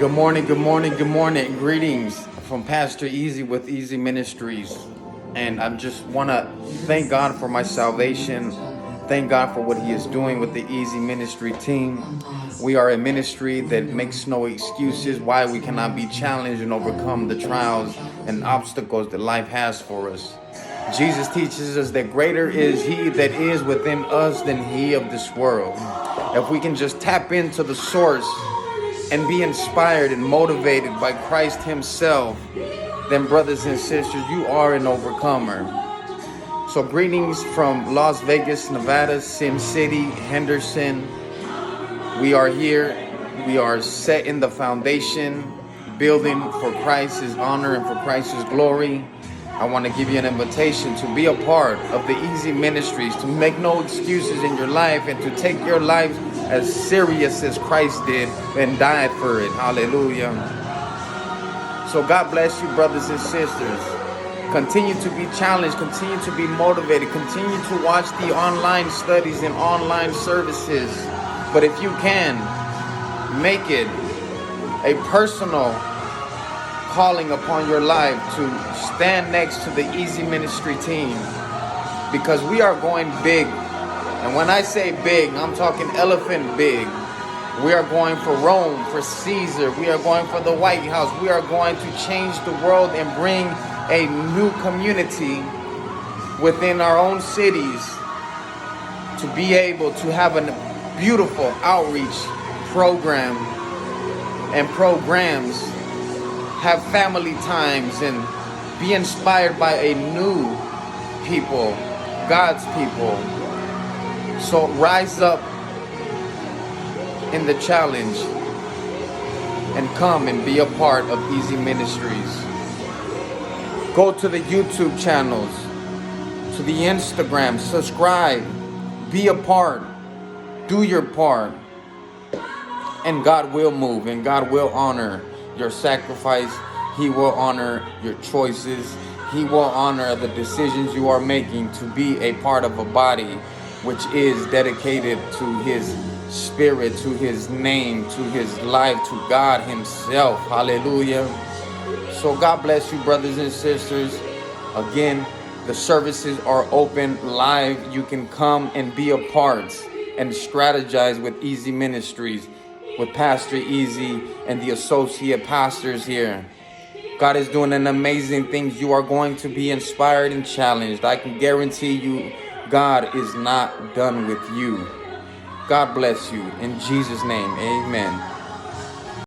Good morning, good morning, good morning. Greetings from Pastor Easy with Easy Ministries. And I just want to thank God for my salvation. Thank God for what He is doing with the Easy Ministry team. We are a ministry that makes no excuses why we cannot be challenged and overcome the trials and obstacles that life has for us. Jesus teaches us that greater is He that is within us than he of this world. If we can just tap into the source and be inspired and motivated by Christ Himself, then brothers and sisters, you are an overcomer. So greetings from Las Vegas, Nevada, Sin City, Henderson. We are here. We are set in the foundation, building for Christ's honor and for Christ's glory. I want to give you an invitation to be a part of the Easy Ministries, to make no excuses in your life and to take your life as serious as Christ did and died for it. Hallelujah. So God bless you, brothers and sisters. Continue to be challenged, continue to be motivated, continue to watch the online studies and online services. But if you can, make it a personal calling upon your life to stand next to the Easy Ministry team, because we are going big. And when I say big, I'm talking elephant big. We are going for Rome, for Caesar. We are going for the White House. We are going to change the world and bring a new community within our own cities to be able to have a beautiful outreach program and programs, have family times, and be inspired by a new people, God's people. So rise up in the challenge and come and be a part of Easy Ministries. Go to the YouTube channels, to the Instagram, subscribe, be a part, do your part, and God will move and God will honor your sacrifice. He will honor your choices. He will honor the decisions you are making to be a part of a body which is dedicated to His Spirit, to His name, to His life, to God Himself. Hallelujah. So God bless you, brothers and sisters. Again, the services are open live. You can come and be a part and strategize with Easy Ministries, with Pastor Easy and the associate pastors here. God is doing an amazing thing. You are going to be inspired and challenged. I can guarantee you, God is not done with you. God bless you. In Jesus' name, amen.